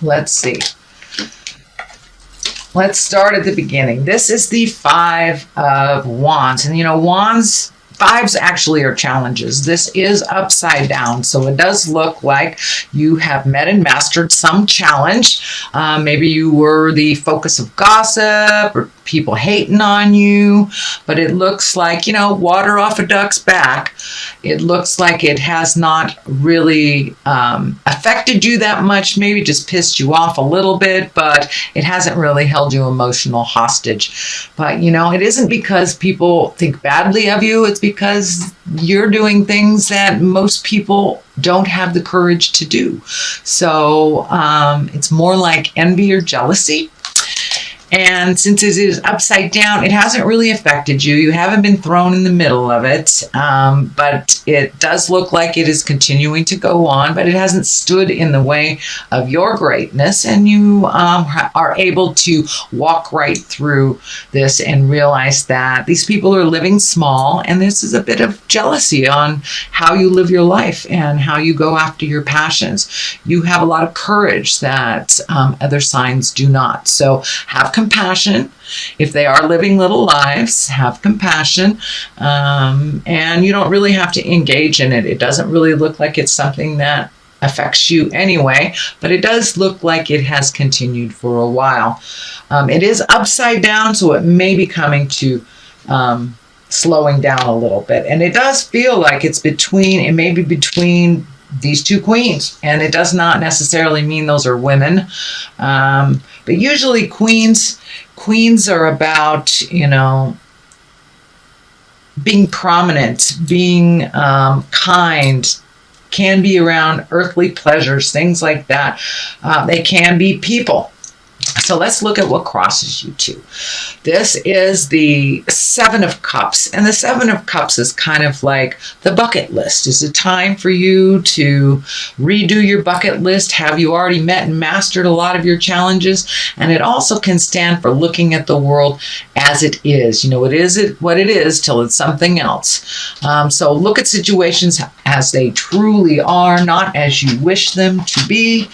Let's see. Let's start at the beginning. This is the Five of Wands. And you know, wands, fives actually are challenges. This is upside down. So it does look like you have met and mastered some challenge. Maybe you were the focus of gossip or people hating on you, but it looks like, you know, water off a duck's back. It looks like it has not really affected you that much, maybe just pissed you off a little bit, but it hasn't really held you emotional hostage. But, you know, it isn't because people think badly of you. It's because you're doing things that most people don't have the courage to do. So it's more like envy or jealousy. And since it is upside down, it hasn't really affected you. You haven't been thrown in the middle of it, but it does look like it is continuing to go on, but it hasn't stood in the way of your greatness, and you are able to walk right through this and realize that these people are living small, and this is a bit of jealousy on how you live your life and how you go after your passions. You have a lot of courage that other signs do not. So have compassion. If they are living little lives, have compassion. And you don't really have to engage in it. It doesn't really look like it's something that affects you anyway, but it does look like it has continued for a while. It is upside down, so it may be coming to slowing down a little bit. And it does feel like it's between, it may be between these two queens, and it does not necessarily mean those are women, but usually queens are about, you know, being prominent, being kind, can be around earthly pleasures, things like that. They can be people. So let's look at what crosses you two. This is the Seven of Cups, and the Seven of Cups is kind of like the bucket list. Is it time for you to redo your bucket list? Have you already met and mastered a lot of your challenges? And it also can stand for looking at the world as it is. You know, it is what it is till it's something else. So look at situations as they truly are, not as you wish them to be,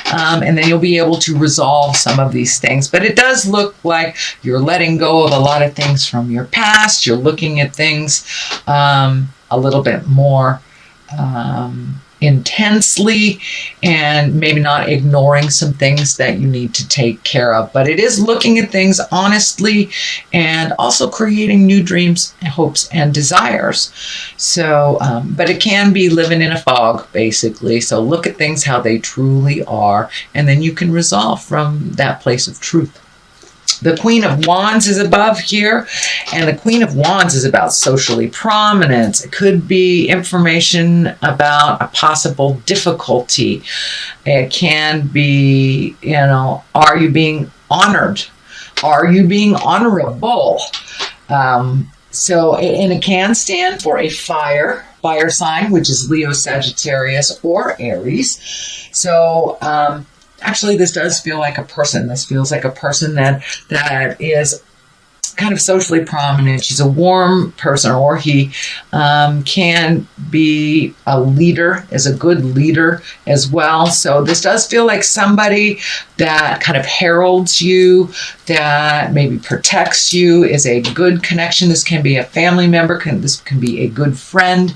and then you'll be able to resolve some of these things. But it does look like you're letting go of a lot of things from your past. You're looking at things a little bit more intensely, and maybe not ignoring some things that you need to take care of. But it is looking at things honestly and also creating new dreams, hopes, and desires. So, but it can be living in a fog, basically. So look at things how they truly are, and then you can resolve from that place of truth. The Queen of Wands is above here, and the Queen of Wands is about socially prominence. It could be information about a possible difficulty. It can be, you know, are you being honored? Are you being honorable? So, and it can stand for a fire sign, which is Leo, Sagittarius, or Aries. So, actually, this does feel like a person. This feels like a person that is kind of socially prominent. She's a warm person, or he can be a leader, is a good leader as well. So this does feel like somebody that kind of heralds you, that maybe protects you, is a good connection. This can be a family member, this can be a good friend,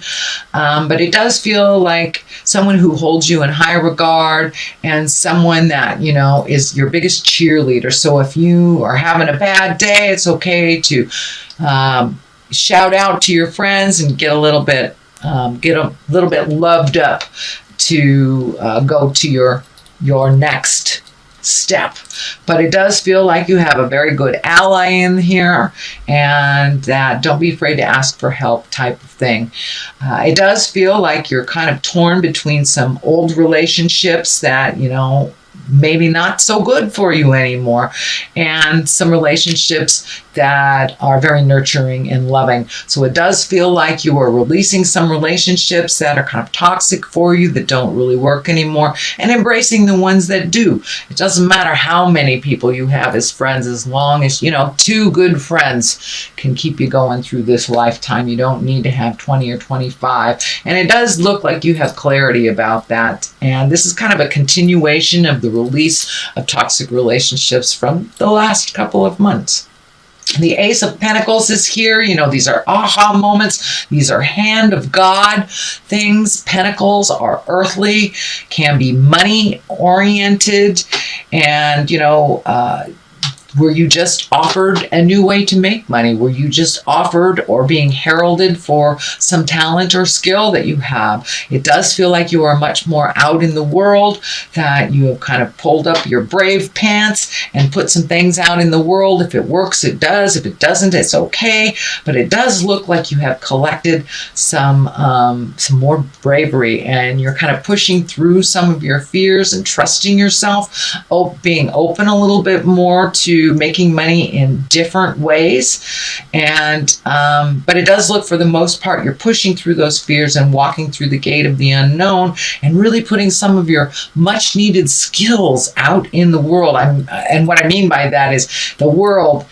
but it does feel like someone who holds you in high regard, and someone that, you know, is your biggest cheerleader. So if you are having a bad day, it's okay to shout out to your friends and get a little bit loved up to go to your next step. But it does feel like you have a very good ally in here, and that don't be afraid to ask for help type of thing. It does feel like you're kind of torn between some old relationships that, you know, maybe not so good for you anymore, and some relationships that are very nurturing and loving. So it does feel like you are releasing some relationships that are kind of toxic for you, that don't really work anymore, and embracing the ones that do. It doesn't matter how many people you have as friends, as long as, you know, 2 good friends can keep you going through this lifetime. You don't need to have 20 or 25. And it does look like you have clarity about that. And this is kind of a continuation of the release of toxic relationships from the last couple of months. The Ace of Pentacles is here. You know, these are aha moments. These are hand of God things. Pentacles are earthly, can be money oriented, and, you know, were you just offered a new way to make money? Were you just offered or being heralded for some talent or skill that you have? It does feel like you are much more out in the world, that you have kind of pulled up your brave pants and put some things out in the world. If it works, it does. If it doesn't, it's okay. But it does look like you have collected some more bravery, and you're kind of pushing through some of your fears and trusting yourself, being open a little bit more to making money in different ways. And but it does look, for the most part, you're pushing through those fears and walking through the gate of the unknown, and really putting some of your much needed skills out in the world. And what I mean by that is the world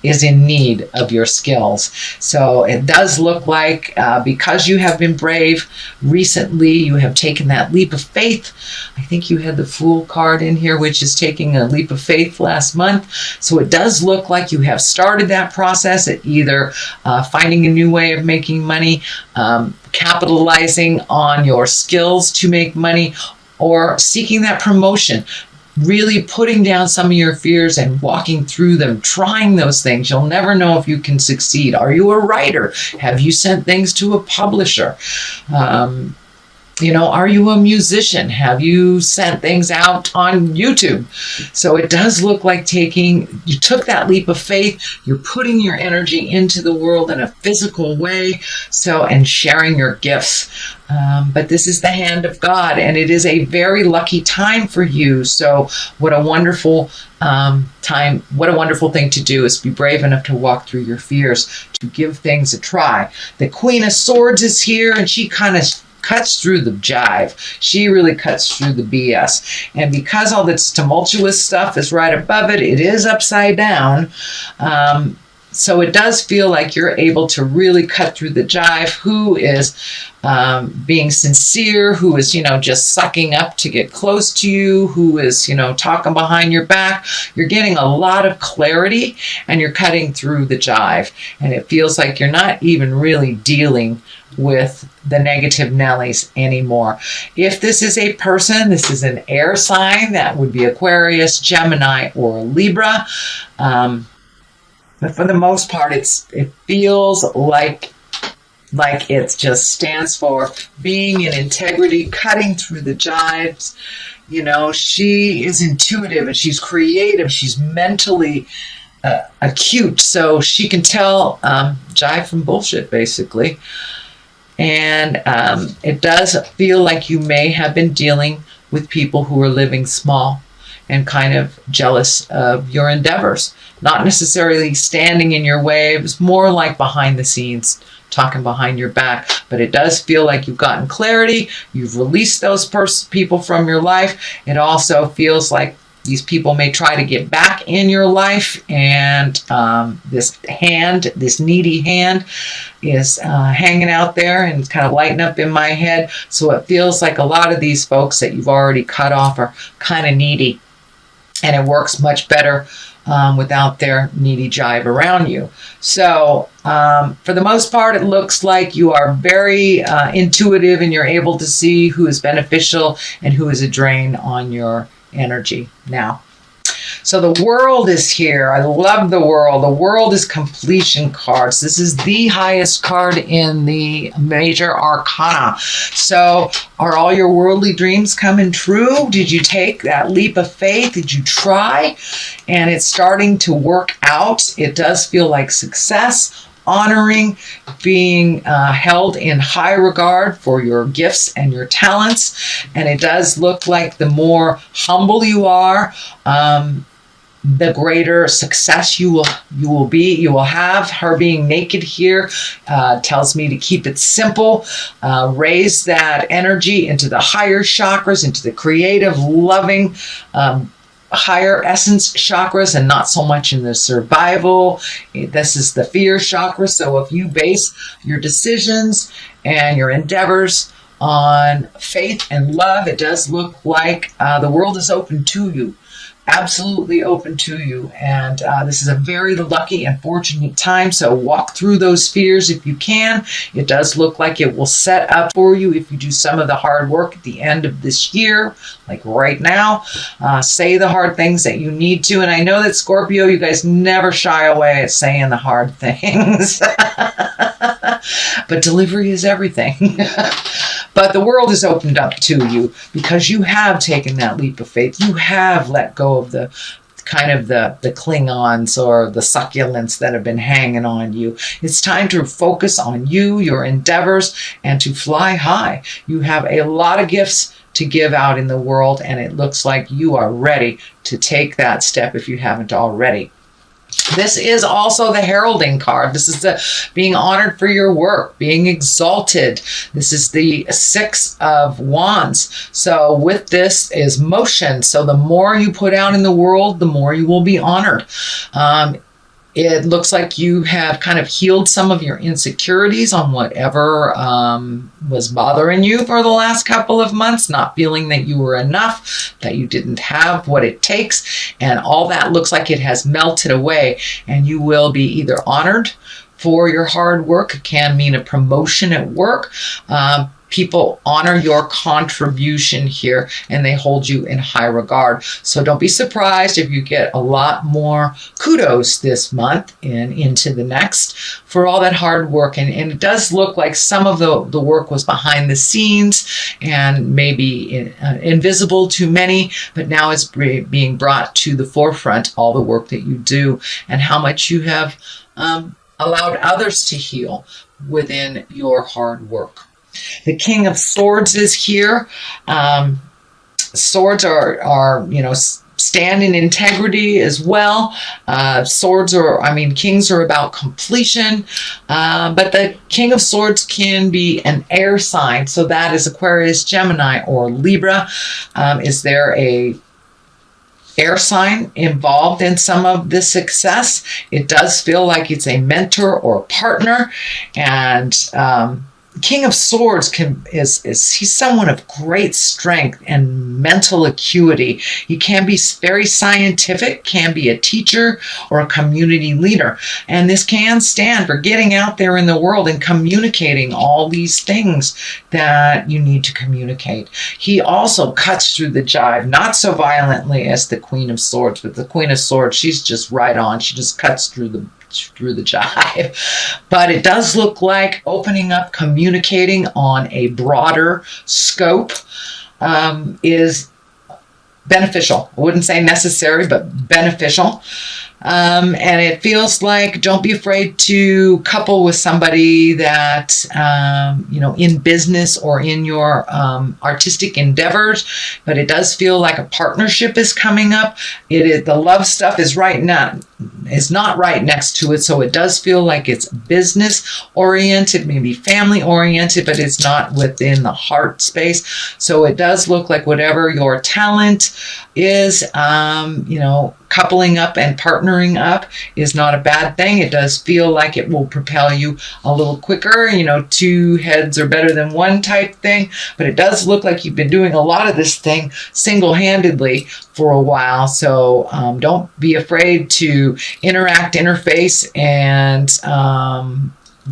is in need of your skills. So it does look like because you have been brave recently, you have taken that leap of faith. I think you had the Fool card in here, which is taking a leap of faith last month. So it does look like you have started that process at either finding a new way of making money, capitalizing on your skills to make money, or seeking that promotion. Really putting down some of your fears and walking through them, trying those things. You'll never know if you can succeed. Are you a writer? Have you sent things to a publisher? You know, are you a musician? Have you sent things out on YouTube? So it does look like you took that leap of faith. You're putting your energy into the world in a physical way. And sharing your gifts. But this is the hand of God, and it is a very lucky time for you. So what a wonderful time. What a wonderful thing to do is be brave enough to walk through your fears, to give things a try. The Queen of Swords is here, and she kind of cuts through the jive. She really cuts through the BS. And because all this tumultuous stuff is right above it, it is upside down. So it does feel like you're able to really cut through the jive. Who is being sincere, who is, you know, just sucking up to get close to you, who is, you know, talking behind your back. You're getting a lot of clarity, and you're cutting through the jive. And it feels like you're not even really dealing with the negative Nellies anymore. If this is a person, this is an air sign. That would be Aquarius, Gemini, or Libra. But for the most part, it feels like it just stands for being in integrity, cutting through the jives. You know, she is intuitive, and she's creative. She's mentally acute, so she can tell jive from bullshit, basically. And it does feel like you may have been dealing with people who are living small and kind of jealous of your endeavors. Not necessarily standing in your way. It was more like behind the scenes, talking behind your back. But it does feel like you've gotten clarity. You've released those people from your life. It also feels like these people may try to get back in your life, and this needy hand is hanging out there and kind of lighting up in my head. So it feels like a lot of these folks that you've already cut off are kind of needy, and it works much better without their needy jive around you. So for the most part, it looks like you are very intuitive, and you're able to see who is beneficial and who is a drain on your energy now. So the World is here. I love the World. The World is completion cards. This is the highest card in the major arcana. So are all your worldly dreams coming true? Did you take that leap of faith? Did you try? And it's starting to work out. It does feel like success. Honoring, being held in high regard for your gifts and your talents. And it does look like the more humble you are, the greater success you will have. Her being naked here tells me to keep it simple, raise that energy into the higher chakras, into the creative, loving, higher essence chakras, and not so much in the survival. This is the fear chakra. So if you base your decisions and your endeavors on faith and love, it does look like the world is open to you. Absolutely open to you. And this is a very lucky and fortunate time. So walk through those fears if you can. It does look like it will set up for you if you do some of the hard work at the end of this year, like right now. Say the hard things that you need to. And I know that Scorpio, you guys never shy away at saying the hard things. But delivery is everything. But the world is opened up to you because you have taken that leap of faith. You have let go of the kind of the Klingons or the succulents that have been hanging on you. It's time to focus on you, your endeavors, and to fly high. You have a lot of gifts to give out in the world, and it looks like you are ready to take that step if you haven't already. This is also the heralding card. This is the being honored for your work, being exalted. This is the 6 of Wands. So with this is motion. So the more you put out in the world, the more you will be honored. It looks like you have kind of healed some of your insecurities on whatever was bothering you for the last couple of months, not feeling that you were enough, that you didn't have what it takes. And all that looks like it has melted away, and you will be either honored for your hard work. It can mean a promotion at work. People honor your contribution here, and they hold you in high regard. So don't be surprised if you get a lot more kudos this month and into the next for all that hard work. And it does look like some of the work was behind the scenes and maybe invisible to many, but now it's being brought to the forefront, all the work that you do and how much you have allowed others to heal within your hard work. The King of Swords is here. Swords are stand in integrity as well. Kings are about completion. But the King of Swords can be an air sign. So that is Aquarius, Gemini, or Libra. Is there a air sign involved in some of this success? It does feel like it's a mentor or a partner. And King of Swords he's someone of great strength and mental acuity. He can be very scientific, can be a teacher or a community leader. And this can stand for getting out there in the world and communicating all these things that you need to communicate. He also cuts through the jive, not so violently as the Queen of Swords, but the Queen of Swords, she's just right on. She just cuts through the jive. But it does look like opening up, communicating on a broader scope is beneficial. I wouldn't say necessary, but beneficial. And it feels like don't be afraid to couple with somebody that, in business or in your artistic endeavors, but it does feel like a partnership is coming up. The love stuff is not right next to it. So it does feel like it's business oriented, maybe family oriented, but it's not within the heart space. So it does look like whatever your talent is, coupling up and partnering up is not a bad thing. It does feel like it will propel you a little quicker, two heads are better than one type thing, but it does look like you've been doing a lot of this thing single-handedly for a while. So don't be afraid to interface, and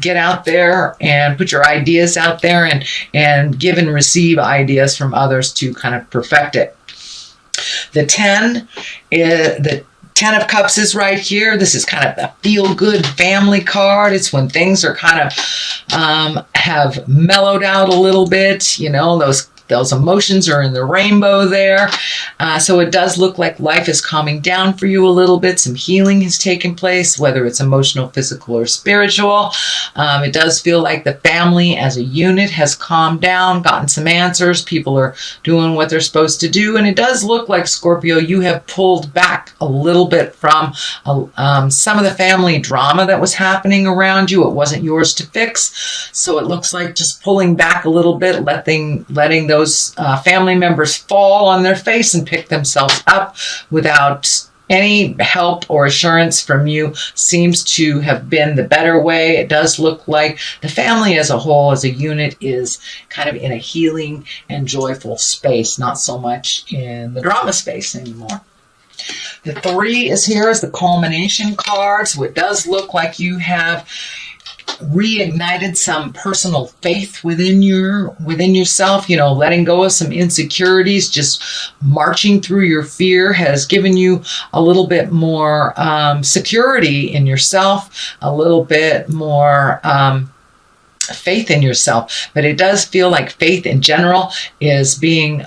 get out there and put your ideas out there and give and receive ideas from others to kind of perfect it. The 10 of Cups is right here. This is kind of a feel-good family card. It's when things are kind of have mellowed out a little bit. Those those emotions are in the rainbow there. So it does look like life is calming down for you a little bit. Some healing has taken place, whether it's emotional, physical, or spiritual. It does feel like the family as a unit has calmed down, gotten some answers. People are doing what they're supposed to do. And it does look like, Scorpio, you have pulled back a little bit from some of the family drama that was happening around you. It wasn't yours to fix. So it looks like just pulling back a little bit, letting those family members fall on their face and pick themselves up without any help or assurance from you seems to have been the better way. It does look like the family as a whole, as a unit, is kind of in a healing and joyful space, not so much in the drama space anymore. The 3 is here as the culmination card. So it does look like you have reignited some personal faith within yourself, letting go of some insecurities. Just marching through your fear has given you a little bit more security in yourself, a little bit more faith in yourself. But it does feel like faith in general is being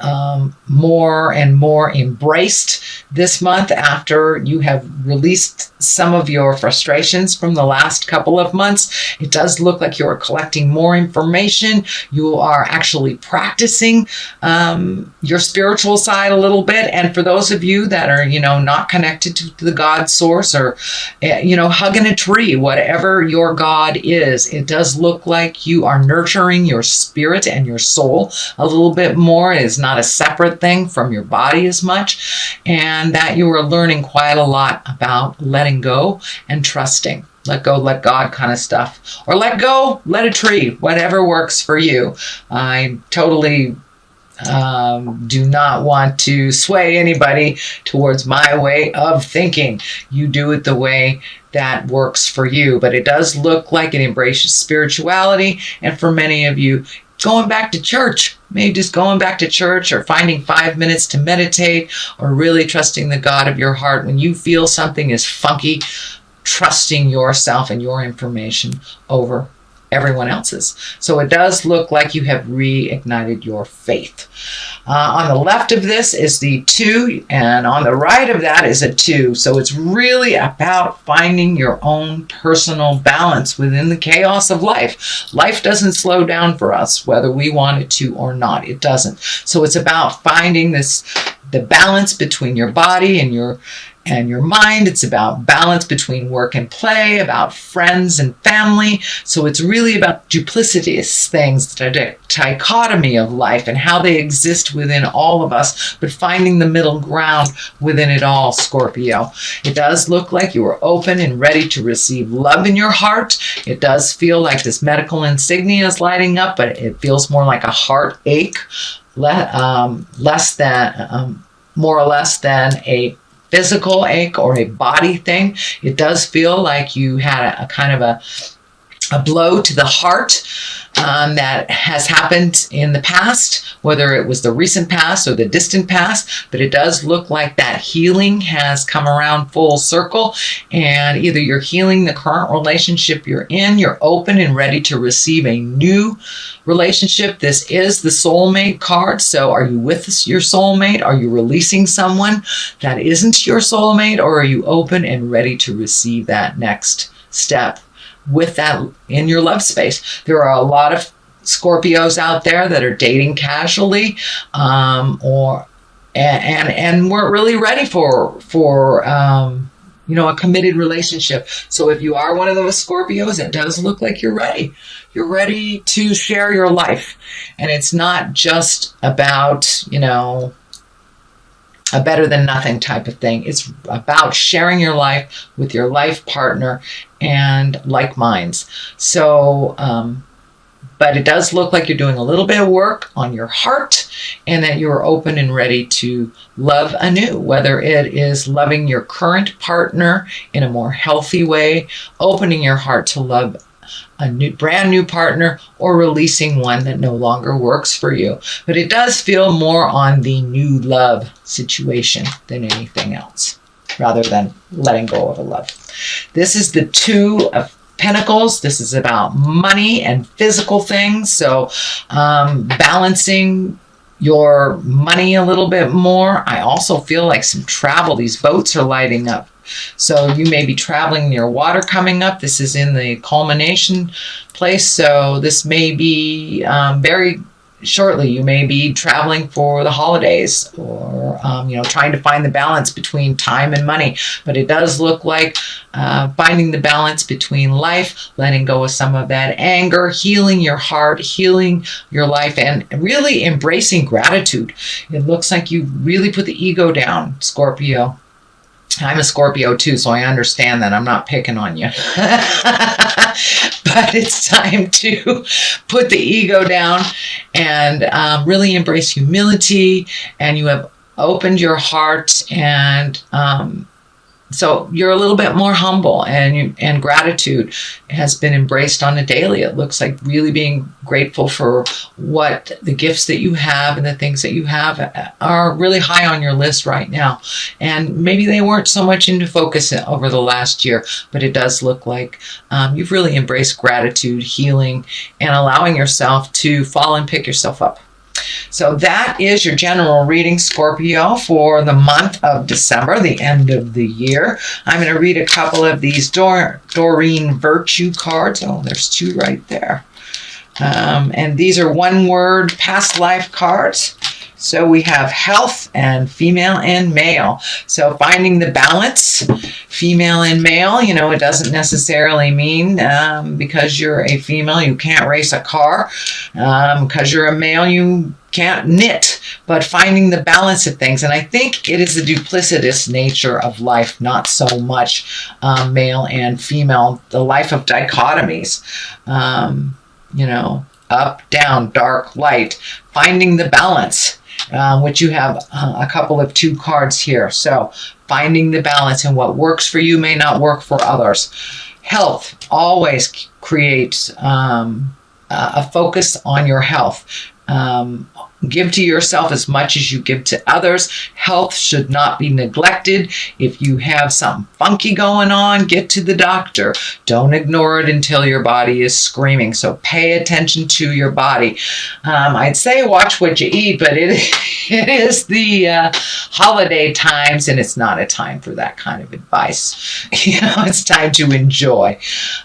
more and more embraced this month after you have released some of your frustrations from the last couple of months. It does look like you're collecting more information. You are actually practicing your spiritual side a little bit. And for those of you that are, not connected to the God source, or, hugging a tree, whatever your God is, it does look like you are nurturing your spirit and your soul a little bit more. It is not a separate thing from your body as much, and that you are learning quite a lot about letting go and trusting. Let go, let God kind of stuff. Or let go, let a tree, whatever works for you. I totally do not want to sway anybody towards my way of thinking. You do it the way that works for you. But it does look like it embraces spirituality. And for many of you, going back to church, maybe just going back to church, or finding 5 minutes to meditate, or really trusting the God of your heart when you feel something is funky, trusting yourself and your information over everyone else's. So it does look like you have reignited your faith. On the left of this is the 2, and on the right of that is a 2. So it's really about finding your own personal balance within the chaos of life. Life doesn't slow down for us, whether we want it to or not. It doesn't. So it's about finding the balance between your body and your mind. It's about balance between work and play, about friends and family. So it's really about duplicitous things, the dichotomy of life and how they exist within all of us, but finding the middle ground within it all, Scorpio. It does look like you are open and ready to receive love in your heart. It does feel like this medical insignia is lighting up, but it feels more like a heartache, more or less than a physical ache or a body thing. It does feel like you had a kind of a blow to the heart that has happened in the past, whether it was the recent past or the distant past. But it does look like that healing has come around full circle, and either you're healing the current relationship you're in, you're open and ready to receive a new relationship. This is the soulmate card. So are you with your soulmate? Are you releasing someone that isn't your soulmate, or are you open and ready to receive that next step with that in your love space? There are a lot of Scorpios out there that are dating casually, and weren't really ready for a committed relationship. So if you are one of those Scorpios, it does look like you're ready. You're ready to share your life, and it's not just about a better than nothing type of thing. It's about sharing your life with your life partner and like minds. So, but it does look like you're doing a little bit of work on your heart, and that you're open and ready to love anew, whether it is loving your current partner in a more healthy way, opening your heart to love a brand new partner, or releasing one that no longer works for you. But it does feel more on the new love situation than anything else, rather than letting go of a love. This is the 2 of Pentacles. This is about money and physical things. So balancing your money a little bit more. I also feel like some travel. These boats are lighting up. So you may be traveling near water coming up. This is in the culmination place. So this may be very shortly. You may be traveling for the holidays, or trying to find the balance between time and money. But it does look like finding the balance between life, letting go of some of that anger, healing your heart, healing your life, and really embracing gratitude. It looks like you really put the ego down, Scorpio. I'm a Scorpio too, so I understand that. I'm not picking on you. But it's time to put the ego down and really embrace humility. And you have opened your heart, and so you're a little bit more humble, and gratitude has been embraced on a daily. It looks like really being grateful for what the gifts that you have and the things that you have are really high on your list right now. And maybe they weren't so much into focus over the last year, but it does look like you've really embraced gratitude, healing, and allowing yourself to fall and pick yourself up. So that is your general reading, Scorpio, for the month of December, the end of the year. I'm going to read a couple of these Doreen Virtue cards. Oh, there's two right there. And these are one-word past life cards. So we have health and female and male. So finding the balance, female and male, it doesn't necessarily mean because you're a female, you can't race a car. Because you're a male, you can't knit. But finding the balance of things. And I think it is the duplicitous nature of life, not so much male and female, the life of dichotomies. Up, down, dark, light, finding the balance, which you have a couple of 2 cards here. So finding the balance, and what works for you may not work for others. Health always creates a focus on your health. Give to yourself as much as you give to others. Health should not be neglected. If you have something funky going on, get to the doctor. Don't ignore it until your body is screaming. So pay attention to your body. I'd say watch what you eat, but it is the holiday times, and it's not a time for that kind of advice. It's time to enjoy.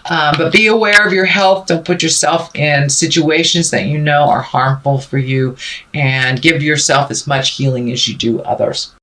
But be aware of your health. Don't put yourself in situations that are harmful for you. And give yourself as much healing as you do others.